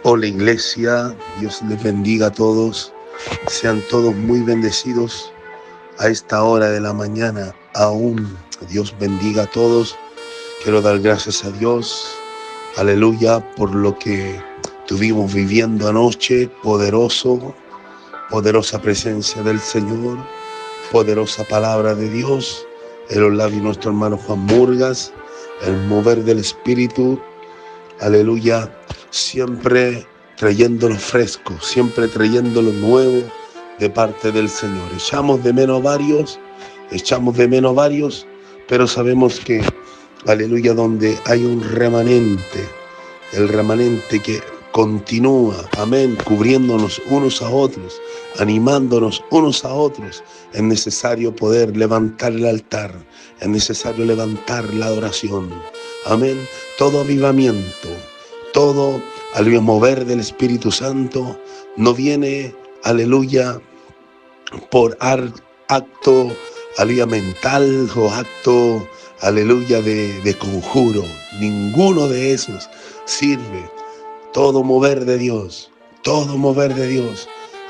Hola iglesia, Dios les bendiga a todos, sean todos muy bendecidos a esta hora de la mañana. Aún Dios bendiga a todos. Quiero dar gracias a Dios, aleluya, por lo que estuvimos viviendo anoche. Poderosa presencia del Señor, poderosa palabra de Dios, en los labios de nuestro hermano Juan Murgas, el mover del Espíritu, aleluya, siempre trayendo lo fresco, siempre trayendo lo nuevo de parte del Señor. Echamos de menos varios, pero sabemos que, aleluya, donde hay un remanente, el remanente que continúa, amén, cubriéndonos unos a otros, animándonos unos a otros, es necesario poder levantar el altar, es necesario levantar la adoración, amén. Todo avivamiento, todo, aleluya, mover del Espíritu Santo no viene, aleluya, por acto, aleluya, mental o acto, aleluya, de conjuro. Ninguno de esos sirve. Todo mover de Dios,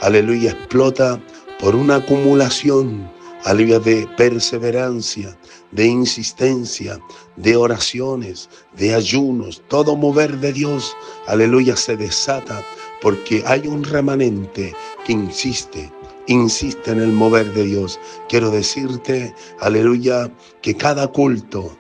aleluya, explota por una acumulación, aleluya, de perseverancia, de insistencia, de oraciones, de ayunos. Todo mover de Dios, aleluya, se desata porque hay un remanente que insiste en el mover de Dios. Quiero decirte, aleluya, que cada culto,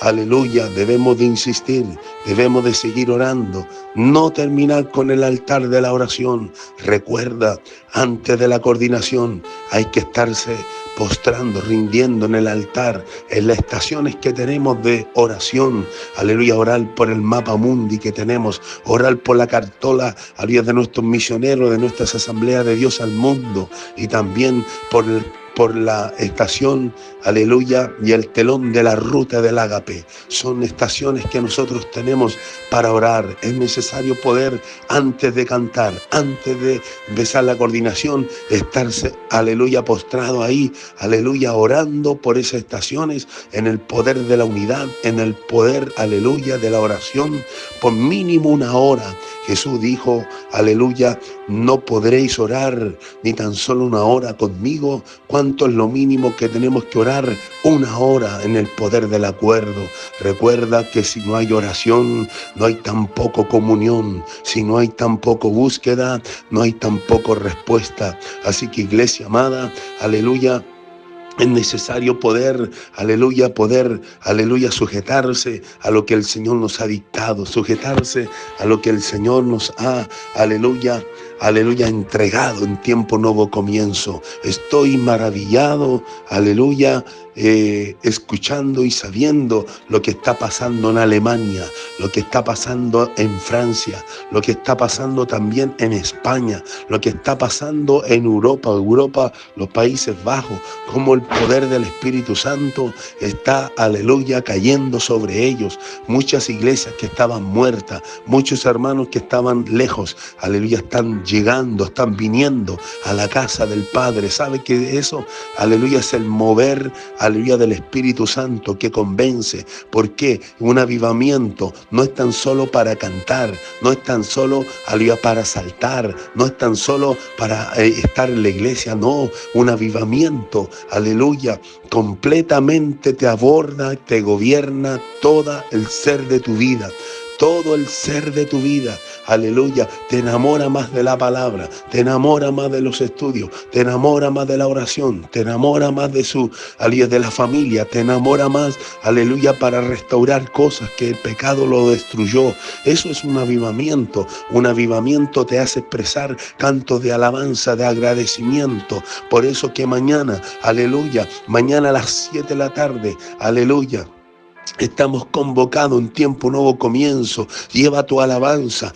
aleluya, debemos de insistir, debemos de seguir orando, no terminar con el altar de la oración. Recuerda, antes de la coordinación hay que estarse postrando, rindiendo en el altar, en las estaciones que tenemos de oración, aleluya, orar por el mapa mundi que tenemos, orar por la cartola, aleluya, de nuestros misioneros, de nuestras asambleas de Dios al mundo, y también por la estación, aleluya, y el telón de la ruta del ágape. Son estaciones que nosotros tenemos para orar. Es necesario poder, antes de cantar, antes de empezar la coordinación, estarse, aleluya, postrado ahí, aleluya, orando por esas estaciones, en el poder de la unidad, en el poder, aleluya, de la oración, por mínimo una hora. Jesús dijo, aleluya, no podréis orar ni tan solo una hora conmigo. ¿Cuánto es lo mínimo que tenemos que orar? Una hora en el poder del acuerdo. Recuerda que si no hay oración, no hay tampoco comunión. Si no hay tampoco búsqueda, no hay tampoco respuesta. Así que iglesia amada, aleluya, es necesario poder, aleluya, sujetarse a lo que el Señor nos ha dictado, sujetarse a lo que el Señor nos ha, aleluya, entregado en tiempo nuevo comienzo. Estoy maravillado, aleluya, escuchando y sabiendo lo que está pasando en Alemania, lo que está pasando en Francia, lo que está pasando también en España, lo que está pasando en Europa, los Países Bajos, como el poder del Espíritu Santo está, aleluya, cayendo sobre ellos. Muchas iglesias que estaban muertas, muchos hermanos que estaban lejos, aleluya, están llegando, están viniendo a la casa del Padre. ¿Sabe que eso, aleluya, es el mover, aleluya, del Espíritu Santo que convence? Porque un avivamiento no es tan solo para cantar, no es tan solo, aleluya, para saltar, no es tan solo para estar en la iglesia. No, un avivamiento, aleluya, completamente te aborda, te gobierna todo el ser de tu vida. Todo el ser de tu vida, aleluya, te enamora más de la palabra, te enamora más de los estudios, te enamora más de la oración, te enamora más de de la familia, te enamora más, aleluya, para restaurar cosas que el pecado lo destruyó. Eso es un avivamiento te hace expresar cantos de alabanza, de agradecimiento. Por eso que mañana, aleluya, mañana a las 7 de la tarde, aleluya, estamos convocados en tiempo nuevo comienzo. Lleva tu alabanza,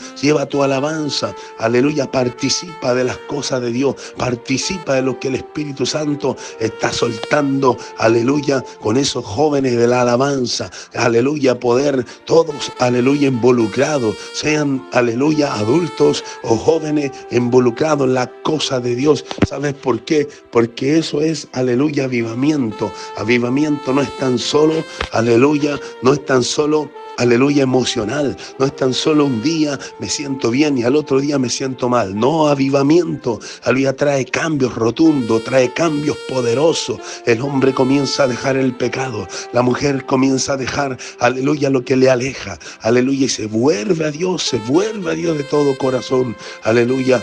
aleluya, participa de las cosas de Dios, participa de lo que el Espíritu Santo está soltando, aleluya, con esos jóvenes de la alabanza, aleluya, poder todos, aleluya, involucrados, sean, aleluya, adultos o jóvenes involucrados en la cosa de Dios. ¿Sabes por qué? Porque eso es, aleluya, avivamiento. Avivamiento no es tan solo, aleluya, no es tan solo, aleluya, emocional. No es tan solo un día me siento bien y al otro día me siento mal. No, avivamiento, aleluya, trae cambios rotundos, trae cambios poderosos. El hombre comienza a dejar el pecado, la mujer comienza a dejar, aleluya, lo que le aleja, aleluya, y se vuelve a Dios de todo corazón, aleluya.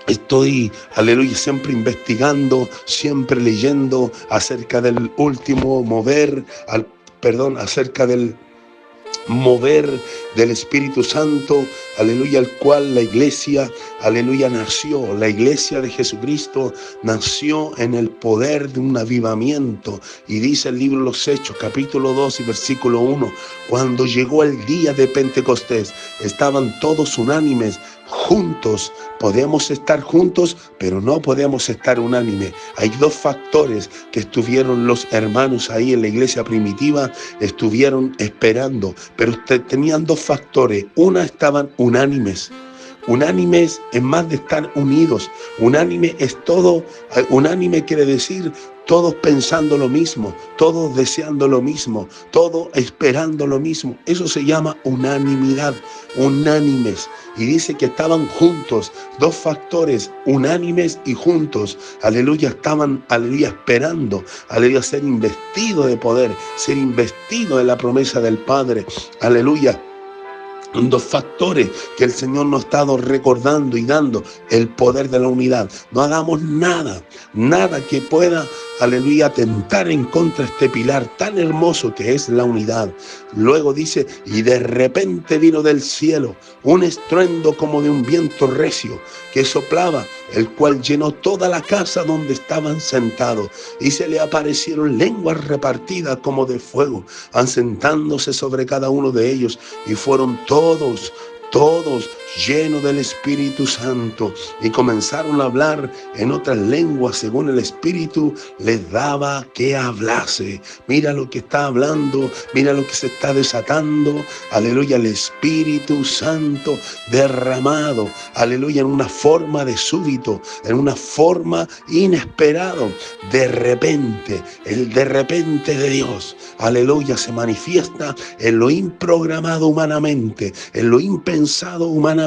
Estoy, aleluya, siempre investigando, siempre leyendo acerca del último mover, acerca del mover del Espíritu Santo, aleluya, al cual la iglesia, aleluya, nació. La iglesia de Jesucristo nació en el poder de un avivamiento. Y dice el libro de los Hechos, capítulo 2 y versículo 1, cuando llegó el día de Pentecostés, estaban todos unánimes, juntos. Podemos estar juntos, pero no podemos estar unánime. Hay dos factores que estuvieron los hermanos ahí en la iglesia primitiva, estuvieron esperando, pero tenían dos factores. Una, estaban unánimes. Unánimes es más de estar unidos. Unánime es todo. Unánime quiere decir todos pensando lo mismo, todos deseando lo mismo, todos esperando lo mismo. Eso se llama unanimidad, unánimes. Y dice que estaban juntos, dos factores, unánimes y juntos. Aleluya, estaban, aleluya, esperando, aleluya, ser investido de poder, ser investido de la promesa del Padre. Aleluya. Dos factores que el Señor nos ha estado recordando y dando: el poder de la unidad. No hagamos nada que pueda, aleluya, atentar en contra de este pilar tan hermoso que es la unidad. Luego dice, y de repente vino del cielo un estruendo como de un viento recio que soplaba, el cual llenó toda la casa donde estaban sentados, y se le aparecieron lenguas repartidas como de fuego, asentándose sobre cada uno de ellos, y fueron todos llenos del Espíritu Santo, y comenzaron a hablar en otras lenguas según el Espíritu les daba que hablase. Mira lo que está hablando, mira lo que se está desatando, aleluya, el Espíritu Santo derramado, aleluya, en una forma de súbito, en una forma inesperado. De repente, el de repente de Dios, aleluya, se manifiesta en lo improgramado humanamente, en lo impensado humanamente,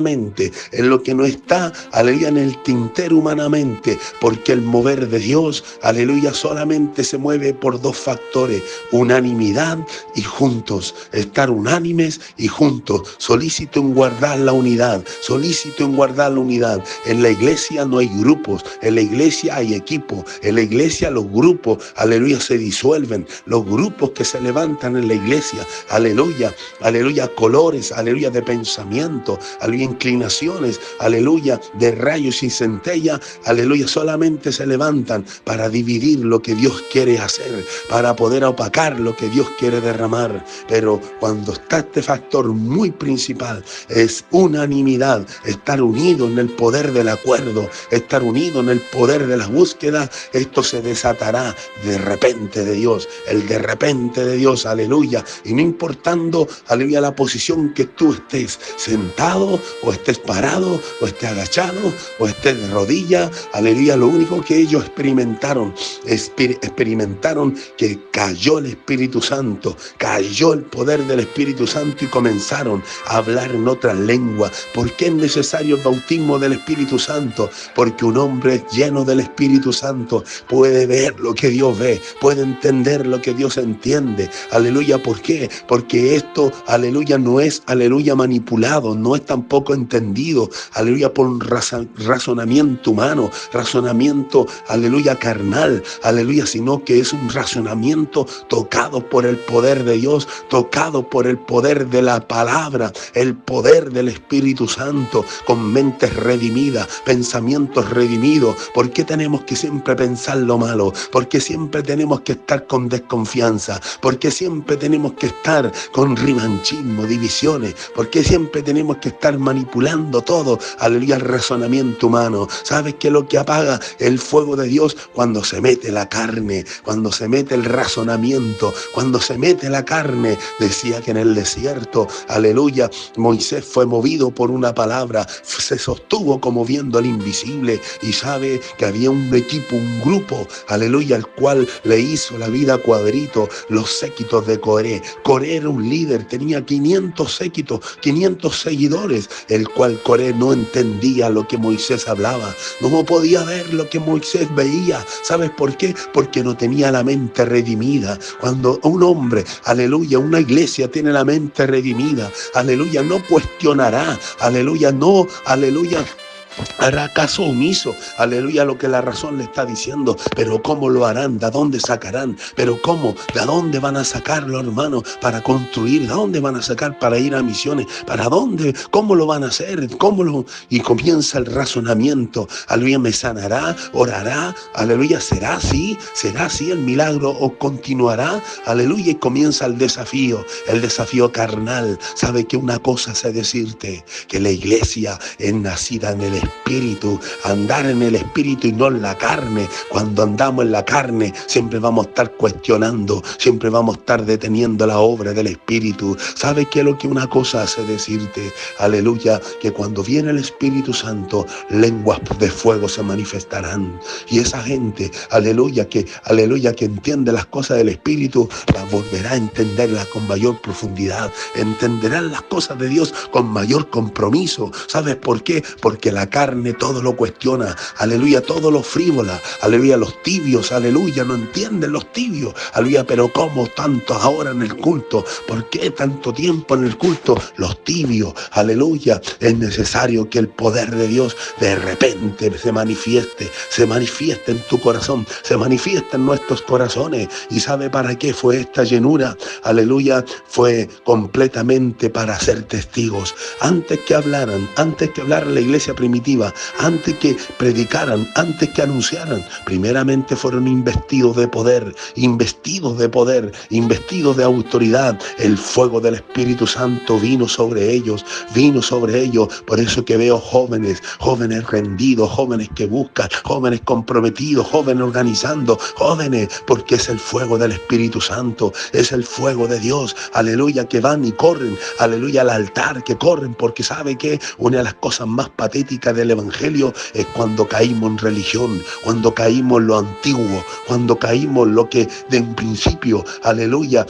en lo que no está, aleluya, en el tintero humanamente, porque el mover de Dios, aleluya, solamente se mueve por dos factores: unanimidad y juntos. Estar unánimes y juntos. Solícito en guardar la unidad, solícito en guardar la unidad. En la iglesia no hay grupos, en la iglesia hay equipo, en la iglesia los grupos, aleluya, se disuelven. Los grupos que se levantan en la iglesia, aleluya, aleluya, colores, aleluya, de pensamiento, aleluya, inclinaciones, aleluya, de rayos y centella, aleluya, solamente se levantan para dividir lo que Dios quiere hacer, para poder opacar lo que Dios quiere derramar. Pero cuando está este factor muy principal, es unanimidad, estar unido en el poder del acuerdo, estar unido en el poder de la búsqueda, esto se desatará de repente de Dios, el de repente de Dios, aleluya. Y no importando, aleluya, la posición que tú estés, sentado o estés parado o estés agachado o estés de rodilla, aleluya, lo único que ellos experimentaron que cayó el Espíritu Santo, cayó el poder del Espíritu Santo, y comenzaron a hablar en otra lengua. ¿Por qué es necesario el bautismo del Espíritu Santo? Porque un hombre lleno del Espíritu Santo puede ver lo que Dios ve, puede entender lo que Dios entiende, aleluya. ¿Por qué? Porque esto, aleluya, no es, aleluya, manipulado, no es tampoco entendido, aleluya, por un razonamiento humano, razonamiento, aleluya, carnal, aleluya, sino que es un razonamiento tocado por el poder de Dios, tocado por el poder de la palabra, el poder del Espíritu Santo, con mentes redimidas, pensamientos redimidos. ¿Por qué tenemos que siempre pensar lo malo? ¿Por qué siempre tenemos que estar con desconfianza? ¿Por qué siempre tenemos que estar con revanchismo, divisiones? ¿Por qué siempre tenemos tenemos que estar manipulando todo, aleluya, el razonamiento humano. ¿Sabes qué es lo que apaga el fuego de Dios? Cuando se mete la carne, cuando se mete el razonamiento, cuando se mete la carne. Decía que en el desierto, aleluya, Moisés fue movido por una palabra, se sostuvo como viendo al invisible, y sabe que había un equipo, un grupo, aleluya, al cual le hizo la vida cuadrito, los séquitos de Coré. Coré era un líder, tenía 500 séquitos, 500 seguidores, el cual Coré no entendía lo que Moisés hablaba, no podía ver lo que Moisés veía. ¿Sabes por qué? Porque no tenía la mente redimida. Cuando un hombre, aleluya, una iglesia tiene la mente redimida, aleluya, no cuestionará, aleluya, no, aleluya, hará caso omiso, aleluya, lo que la razón le está diciendo. Pero ¿cómo lo harán? ¿De dónde sacarán? ¿Pero cómo? ¿De dónde van a sacarlo, hermano, para construir? ¿De dónde van a sacar para ir a misiones? ¿Para dónde? ¿Cómo lo van a hacer? Y comienza el razonamiento. Aleluya, ¿me sanará? ¿Orará? Aleluya, ¿será así? ¿Será así el milagro o continuará? Aleluya, y comienza el desafío carnal. ¿Sabe que una cosa sé decirte? Que la iglesia es nacida en el Espíritu, andar en el Espíritu y no en la carne. Cuando andamos en la carne siempre vamos a estar cuestionando, siempre vamos a estar deteniendo la obra del Espíritu. ¿Sabes qué es lo que una cosa hace decirte? Aleluya, que cuando viene el Espíritu Santo, lenguas de fuego se manifestarán, y esa gente, aleluya, que entiende las cosas del Espíritu, las volverá a entenderlas con mayor profundidad, entenderán las cosas de Dios con mayor compromiso. ¿Sabes por qué? Porque la carne todo lo cuestiona, aleluya, todo lo frívola, aleluya, los tibios, aleluya, no entienden los tibios, aleluya, pero ¿cómo tanto ahora en el culto? ¿Por qué tanto tiempo en el culto? Los tibios, aleluya, es necesario que el poder de Dios de repente se manifieste en tu corazón, se manifieste en nuestros corazones. ¿Y sabe para qué fue esta llenura? Aleluya, fue completamente para ser testigos. Antes que hablara la iglesia primitiva, antes que predicaran, antes que anunciaran, primeramente fueron investidos de poder, investidos de autoridad. El fuego del Espíritu Santo vino sobre ellos. Por eso que veo jóvenes rendidos, jóvenes que buscan, jóvenes comprometidos, jóvenes organizando, jóvenes, porque es el fuego del Espíritu Santo, es el fuego de Dios, aleluya, que van y corren, aleluya, al altar, que corren, porque sabe que una de las cosas más patéticas del Evangelio es cuando caímos en religión, cuando caímos en lo antiguo, cuando caímos en lo que de un principio, aleluya,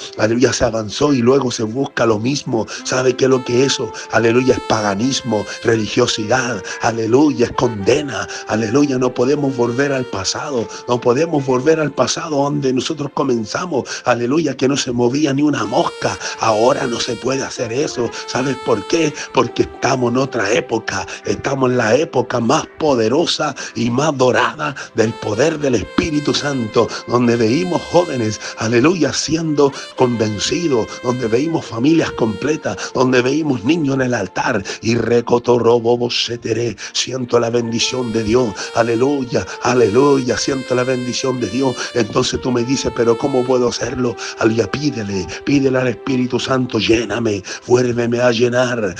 se avanzó y luego se busca lo mismo. ¿Sabe qué es lo que eso? Aleluya, es paganismo, religiosidad, aleluya, es condena, aleluya. No podemos volver al pasado, donde nosotros comenzamos, aleluya, que no se movía ni una mosca. Ahora no se puede hacer eso. ¿Sabes por qué? Porque estamos en otra época, estamos en la época más poderosa y más dorada del poder del Espíritu Santo, donde veíamos jóvenes, aleluya, siendo convencidos, donde veíamos familias completas, donde veíamos niños en el altar, y siento la bendición de Dios, aleluya, siento la bendición de Dios. Entonces tú me dices, pero ¿cómo puedo hacerlo? Aleluya, pídele al Espíritu Santo, lléname, vuélveme a llenar.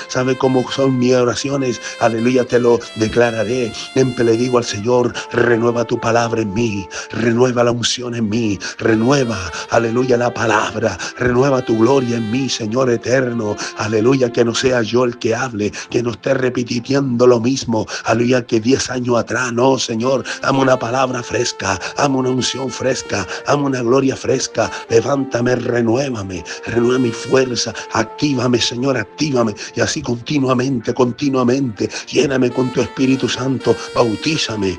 ¿Sabe cómo son mis oraciones? Aleluya, te lo declararé. Siempre le digo al Señor, renueva tu palabra en mí, renueva la unción en mí, renueva, aleluya, la palabra, renueva tu gloria en mí, Señor eterno, aleluya, que no sea yo el que hable, que no esté repitiendo lo mismo, aleluya, que 10 años atrás. No, Señor, dame una palabra fresca, dame una unción fresca, dame una gloria fresca, levántame, renuévame, renueva mi fuerza, actívame, Señor, actívame, y así continuamente, lléname con tu Espíritu Santo, bautízame,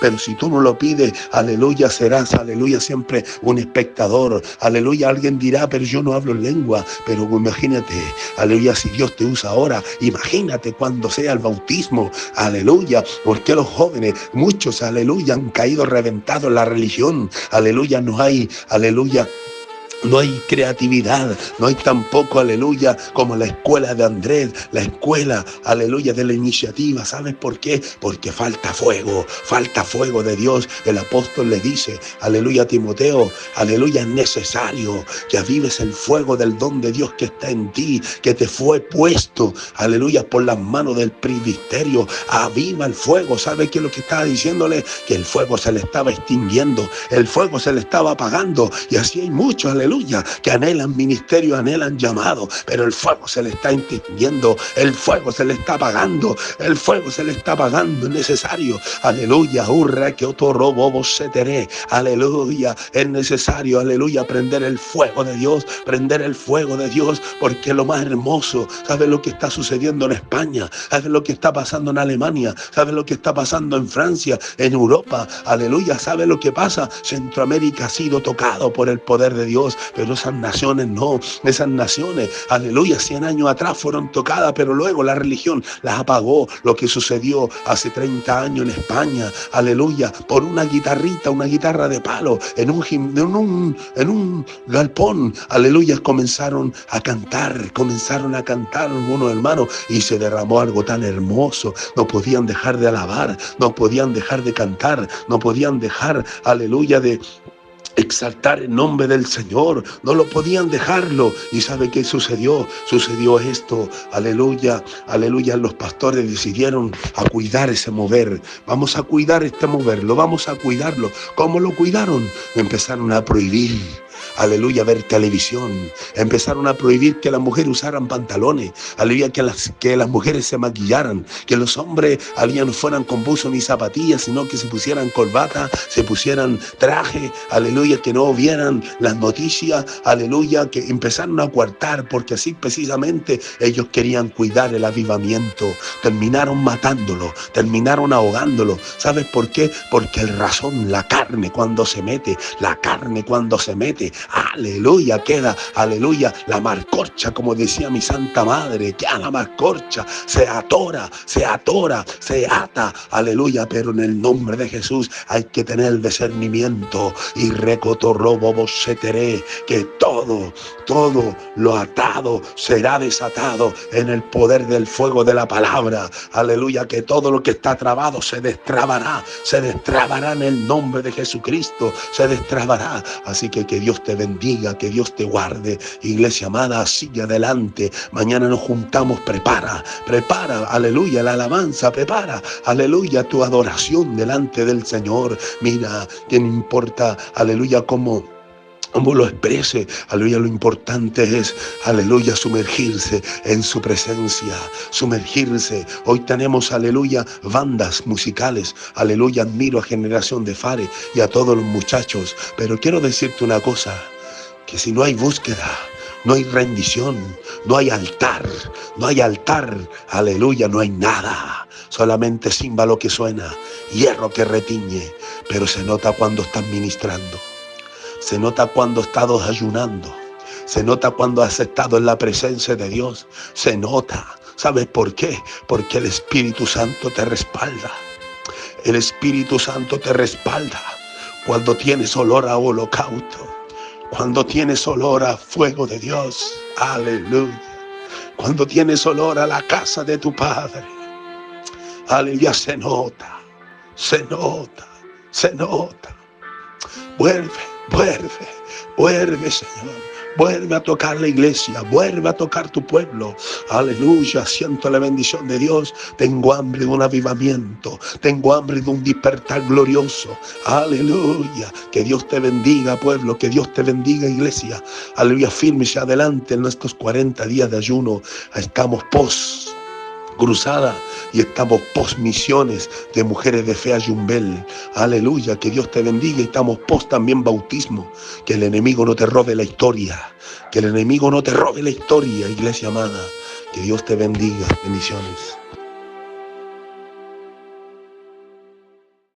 pero si tú no lo pides, aleluya, serás, aleluya, siempre un espectador, aleluya. Alguien dirá, pero yo no hablo en lengua, pero imagínate, aleluya, si Dios te usa ahora, imagínate cuando sea el bautismo, aleluya, porque los jóvenes, muchos, aleluya, han caído reventados en la religión, aleluya, no hay, aleluya, No hay creatividad, no hay tampoco, aleluya, como la escuela de Andrés, la escuela, aleluya, de la iniciativa. ¿Sabes por qué? Porque falta fuego de Dios. El apóstol le dice, aleluya, a Timoteo, aleluya, es necesario que avives el fuego del don de Dios que está en ti, que te fue puesto, aleluya, por las manos del presbiterio. Aviva el fuego. ¿Sabe qué es lo que estaba diciéndole? Que el fuego se le estaba extinguiendo, el fuego se le estaba apagando, y así hay muchos, aleluya, que anhelan ministerio, anhelan llamado, pero el fuego se le está extinguiendo, el fuego se le está apagando, el fuego se le está apagando. Es necesario, aleluya, hurra que otro robo se teré, aleluya, es necesario, aleluya, prender el fuego de Dios, prender el fuego de Dios, porque lo más hermoso, ¿sabes lo que está sucediendo en España? ¿Sabes lo que está pasando en Alemania? ¿Sabes lo que está pasando en Francia, en Europa? Aleluya, ¿sabes lo que pasa? Centroamérica ha sido tocado por el poder de Dios, pero esas naciones no, esas naciones, aleluya, 100 años atrás fueron tocadas, pero luego la religión las apagó. Lo que sucedió hace 30 años en España, aleluya, por una guitarrita, una guitarra de palo, en un galpón, aleluya, comenzaron a cantar algunos hermanos, y se derramó algo tan hermoso. No podían dejar de alabar, no podían dejar de cantar, no podían dejar, aleluya, de exaltar el nombre del Señor, no lo podían dejarlo. ¿Y sabe qué sucedió? Sucedió esto, aleluya, aleluya, los pastores decidieron a cuidar ese mover. Vamos a cuidar este mover, lo vamos a cuidarlo. ¿Cómo lo cuidaron? Empezaron a prohibir, aleluya, ver televisión. Empezaron a prohibir que las mujeres usaran pantalones, aleluya, que las mujeres se maquillaran, que los hombres, aleluya, no fueran con buzo ni zapatillas, sino que se pusieran corbata, se pusieran traje, aleluya, que no vieran las noticias, aleluya, que empezaron a coartar, porque así precisamente ellos querían cuidar el avivamiento. Terminaron matándolo, terminaron ahogándolo. ¿Sabes por qué? Porque el razón, la carne cuando se mete, aleluya, queda, aleluya, la marcorcha, como decía mi santa madre, que a la marcorcha se atora, se ata, aleluya, pero en el nombre de Jesús hay que tener discernimiento, y recotorroboboseteré, que todo lo atado será desatado en el poder del fuego de la palabra, aleluya, que todo lo que está trabado se destrabará en el nombre de Jesucristo, se destrabará. Así que Dios te bendiga, que Dios te guarde, iglesia amada, sigue adelante. Mañana nos juntamos, prepara, aleluya, la alabanza, prepara, aleluya, tu adoración delante del Señor. Mira, que no importa, aleluya, cómo lo exprese, aleluya, lo importante es, aleluya, sumergirse en su presencia, sumergirse. Hoy tenemos, aleluya, bandas musicales, aleluya, admiro a Generación de Fare y a todos los muchachos, pero quiero decirte una cosa, que si no hay búsqueda, no hay rendición, no hay altar, aleluya, no hay nada, solamente címbalo que suena, hierro que retiñe, pero se nota cuando están ministrando. Se nota cuando has estado ayunando. Se nota cuando has estado en la presencia de Dios. Se nota. ¿Sabes por qué? Porque el Espíritu Santo te respalda. El Espíritu Santo te respalda cuando tienes olor a holocausto. Cuando tienes olor a fuego de Dios. Aleluya. Cuando tienes olor a la casa de tu Padre. Aleluya, se nota. Vuelve, Señor, vuelve a tocar la iglesia, vuelve a tocar tu pueblo, aleluya, siento la bendición de Dios, tengo hambre de un avivamiento, tengo hambre de un despertar glorioso, aleluya, que Dios te bendiga, pueblo, que Dios te bendiga, iglesia, aleluya, fírmese adelante en estos 40 días de ayuno, estamos cruzada y estamos post misiones de mujeres de fe a Yumbel, aleluya, que Dios te bendiga, y estamos post también bautismo, que el enemigo no te robe la historia, iglesia amada, que Dios te bendiga, bendiciones.